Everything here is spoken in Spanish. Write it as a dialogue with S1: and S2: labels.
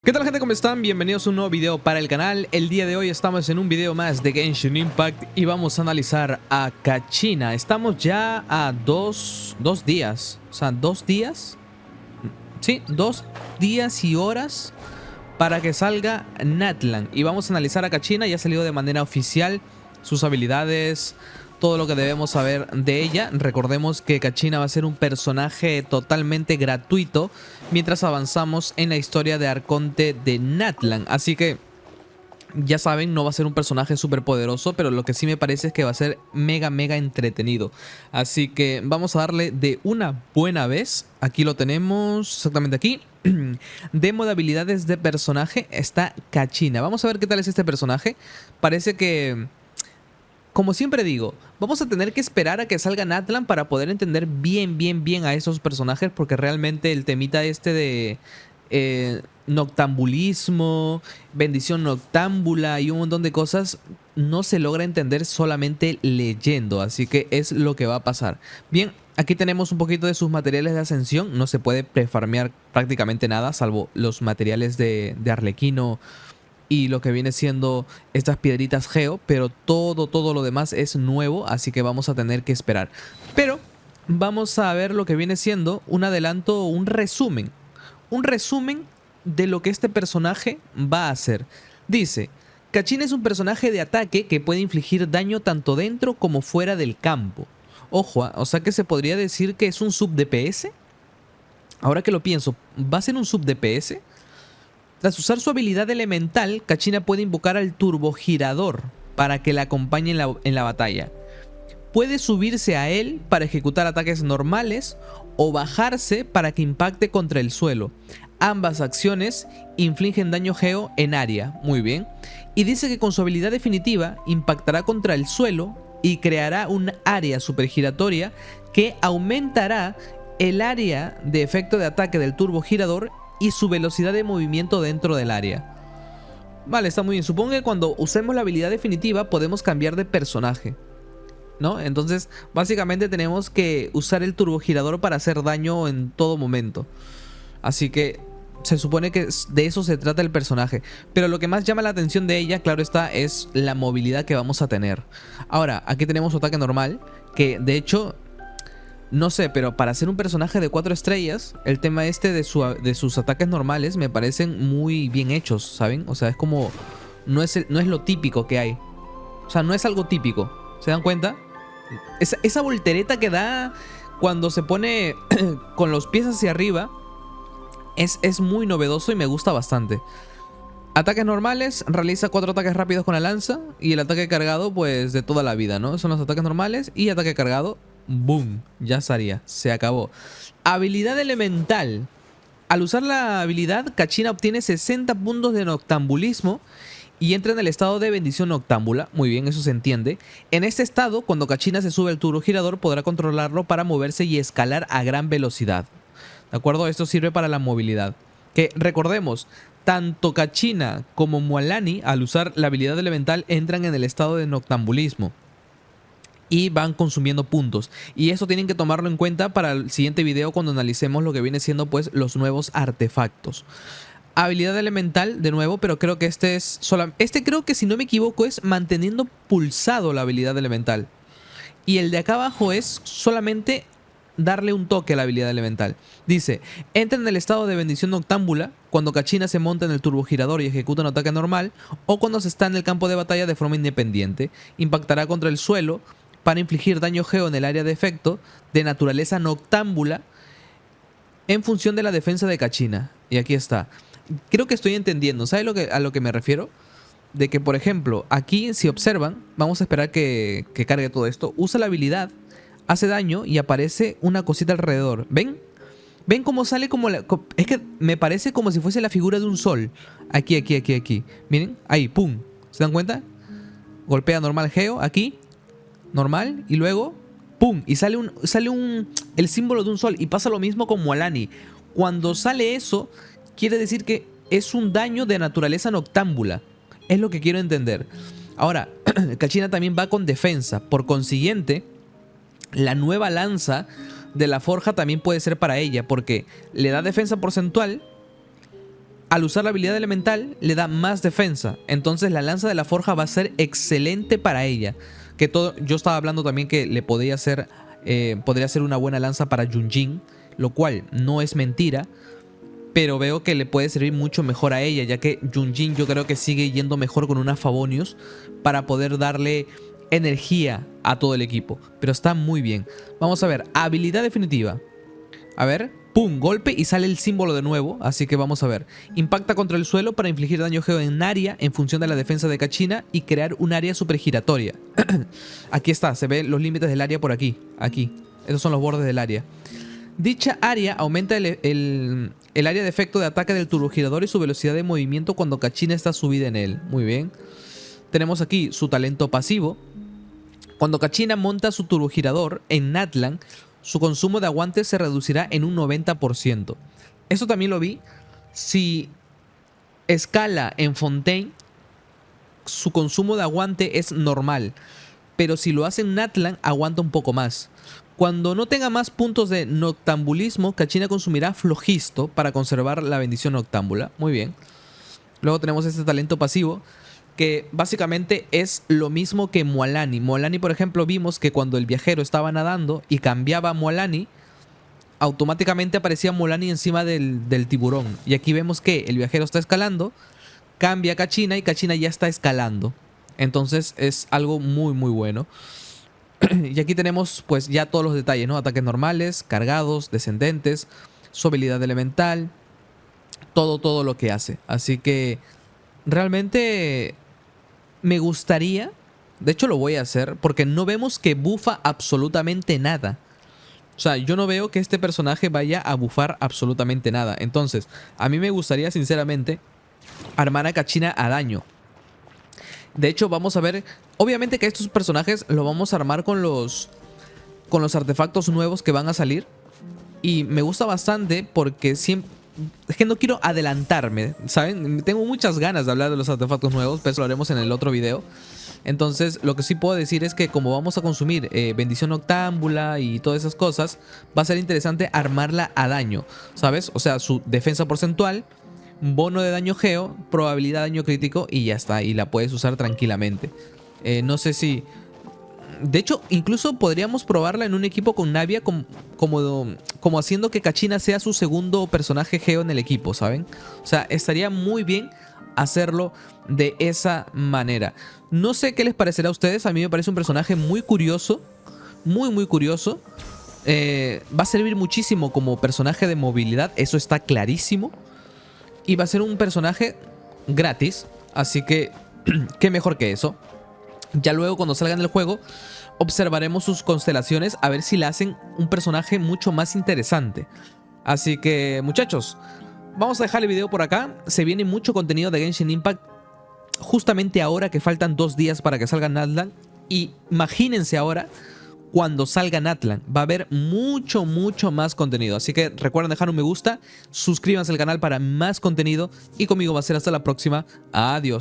S1: ¿Qué tal, gente? ¿Cómo están? Bienvenidos a un nuevo video para el canal. El día de hoy estamos en un video más de Genshin Impact y vamos a analizar a Kachina. Estamos ya a dos días, o sea, 2 días, sí, 2 días y horas para que salga Natlan. Y vamos a analizar a Kachina. Ya ha salido de manera oficial sus habilidades, todo lo que debemos saber de ella. Recordemos que Kachina va a ser un personaje totalmente gratuito mientras avanzamos en la historia de Arconte de Natlan. Así que ya saben, no va a ser un personaje súper poderoso, pero lo que sí me parece es que va a ser mega entretenido. Así que vamos a darle de una buena vez. Aquí lo tenemos, exactamente aquí. Demo de habilidades de personaje está Kachina. Vamos a ver qué tal es este personaje. Parece que, como siempre digo, vamos a tener que esperar a que salga Natlan para poder entender bien a esos personajes, porque realmente el temita este de noctambulismo, bendición noctámbula y un montón de cosas no se logra entender solamente leyendo, así que es lo que va a pasar. Bien, aquí tenemos un poquito de sus materiales de ascensión. No se puede prefarmear prácticamente nada, salvo los materiales de Arlequino y lo que viene siendo estas piedritas geo, pero todo lo demás es nuevo, así que vamos a tener que esperar. Pero vamos a ver lo que viene siendo un adelanto, un resumen de lo que este personaje va a hacer. Dice: Kachina es un personaje de ataque que puede infligir daño tanto dentro como fuera del campo. Ojo, o sea que se podría decir que es un sub DPS. Ahora que lo pienso, ¿va a ser un sub DPS? Tras usar su habilidad elemental, Kachina puede invocar al turbogirador para que la acompañe en la batalla. Puede subirse a él para ejecutar ataques normales o bajarse para que impacte contra el suelo. Ambas acciones infligen daño geo en área. Muy bien. Y dice que con su habilidad definitiva impactará contra el suelo y creará un área supergiratoria que aumentará el área de efecto de ataque del turbogirador y su velocidad de movimiento dentro del área. Vale, está muy bien. Supongo que cuando usemos la habilidad definitiva podemos cambiar de personaje, ¿no? Entonces, básicamente tenemos que usar el turbogirador para hacer daño en todo momento. Así que se supone que de eso se trata el personaje. Pero lo que más llama la atención de ella, claro está, es la movilidad que vamos a tener. Ahora, aquí tenemos su ataque normal, que de hecho, no sé, pero para ser un personaje de 4 estrellas, el tema este de sus ataques normales me parecen muy bien hechos, ¿saben? O sea, es como, no es lo típico que hay. O sea, no es algo típico. ¿Se dan cuenta? Esa voltereta que da cuando se pone con los pies hacia arriba es muy novedoso y me gusta bastante. Ataques normales, realiza 4 ataques rápidos con la lanza. Y el ataque cargado, pues de toda la vida, ¿no? Son los ataques normales y ataque cargado. ¡Boom! Ya estaría, se acabó. Habilidad elemental. Al usar la habilidad, Kachina obtiene 60 puntos de noctambulismo y entra en el estado de bendición noctámbula. Muy bien, eso se entiende. En este estado, cuando Kachina se sube al turbogirador, podrá controlarlo para moverse y escalar a gran velocidad. ¿De acuerdo? Esto sirve para la movilidad. Que recordemos, tanto Kachina como Mualani, al usar la habilidad elemental, entran en el estado de noctambulismo y van consumiendo puntos. Y eso tienen que tomarlo en cuenta para el siguiente video, cuando analicemos lo que viene siendo pues los nuevos artefactos. Habilidad elemental de nuevo, pero creo que este creo que, si no me equivoco, es manteniendo pulsado la habilidad elemental. Y el de acá abajo es solamente darle un toque a la habilidad elemental. Dice: entra en el estado de bendición noctámbula cuando Kachina se monta en el turbogirador y ejecuta un ataque normal, o cuando se está en el campo de batalla de forma independiente. Impactará contra el suelo para infligir daño geo en el área de efecto de naturaleza noctámbula en función de la defensa de Kachina. Y aquí está. Creo que estoy entendiendo. ¿Sabe a lo que me refiero? De que, por ejemplo, aquí, si observan, vamos a esperar que cargue todo esto. Usa la habilidad, hace daño y aparece una cosita alrededor. ¿Ven? ¿Ven cómo sale como es que me parece como si fuese la figura de un sol. Aquí. Miren, ahí, pum. ¿Se dan cuenta? Golpea normal geo, aquí. Normal, y luego ¡pum! Y sale el símbolo de un sol. Y pasa lo mismo con Mualani. Cuando sale eso, quiere decir que es un daño de naturaleza noctámbula. Es lo que quiero entender. Ahora, Kachina también va con defensa. Por consiguiente, la nueva lanza de la forja también puede ser para ella, porque le da defensa porcentual al usar la habilidad elemental le da más defensa. Entonces la lanza de la forja va a ser excelente para ella. Yo estaba hablando también que le podría ser una buena lanza para Yunjin, lo cual no es mentira. Pero veo que le puede servir mucho mejor a ella, ya que Yunjin yo creo que sigue yendo mejor con una Favonius para poder darle energía a todo el equipo. Pero está muy bien. Vamos a ver, habilidad definitiva. A ver, pum, golpe y sale el símbolo de nuevo. Así que vamos a ver. Impacta contra el suelo para infligir daño geo en área en función de la defensa de Kachina y crear un área supergiratoria. Aquí está, se ven los límites del área por aquí. Aquí, esos son los bordes del área. Dicha área aumenta el área de efecto de ataque del turbogirador y su velocidad de movimiento cuando Kachina está subida en él. Muy bien. Tenemos aquí su talento pasivo. Cuando Kachina monta su turbogirador en Natlan, su consumo de aguante se reducirá en un 90%. Eso también lo vi. Si escala en Fontaine, su consumo de aguante es normal. Pero si lo hace en Natlan, aguanta un poco más. Cuando no tenga más puntos de noctambulismo, Kachina consumirá Flojisto para conservar la bendición noctámbula. Muy bien. Luego tenemos este talento pasivo, que básicamente es lo mismo que Mualani. Mualani, por ejemplo, vimos que cuando el viajero estaba nadando y cambiaba a Mualani, automáticamente aparecía Mualani encima del tiburón. Y aquí vemos que el viajero está escalando, cambia a Kachina y Kachina ya está escalando. Entonces es algo muy muy bueno. Y aquí tenemos pues ya todos los detalles, ¿no? Ataques normales, cargados, descendentes, su habilidad elemental, todo lo que hace. Así que realmente me gustaría, de hecho lo voy a hacer, porque no vemos que bufa absolutamente nada. O sea, yo no veo que este personaje vaya a bufar absolutamente nada. Entonces, a mí me gustaría sinceramente armar a Kachina a daño. De hecho, vamos a ver. Obviamente que estos personajes los vamos a armar con los artefactos nuevos que van a salir. Y me gusta bastante porque siempre... Es que no quiero adelantarme, ¿saben? Tengo muchas ganas de hablar de los artefactos nuevos, pero eso lo haremos en el otro video. Entonces, lo que sí puedo decir es que como vamos a consumir bendición noctámbula y todas esas cosas, va a ser interesante armarla a daño, ¿sabes? O sea, su defensa porcentual, bono de daño geo, probabilidad de daño crítico y ya está. Y la puedes usar tranquilamente. No sé si... De hecho, incluso podríamos probarla en un equipo con Navia como haciendo que Kachina sea su segundo personaje geo en el equipo, ¿saben? O sea, estaría muy bien hacerlo de esa manera. No sé qué les parecerá a ustedes. A mí me parece un personaje muy curioso. Muy curioso. Va a servir muchísimo como personaje de movilidad. Eso está clarísimo. Y va a ser un personaje gratis. Así que, ¿qué mejor que eso? Ya luego cuando salga en el juego observaremos sus constelaciones a ver si le hacen un personaje mucho más interesante. Así que muchachos, vamos a dejar el video por acá. Se viene mucho contenido de Genshin Impact justamente ahora que faltan 2 días para que salga Natlan. Y imagínense ahora cuando salga Natlan, va a haber mucho más contenido. Así que recuerden dejar un me gusta, suscríbanse al canal para más contenido y conmigo va a ser hasta la próxima. Adiós.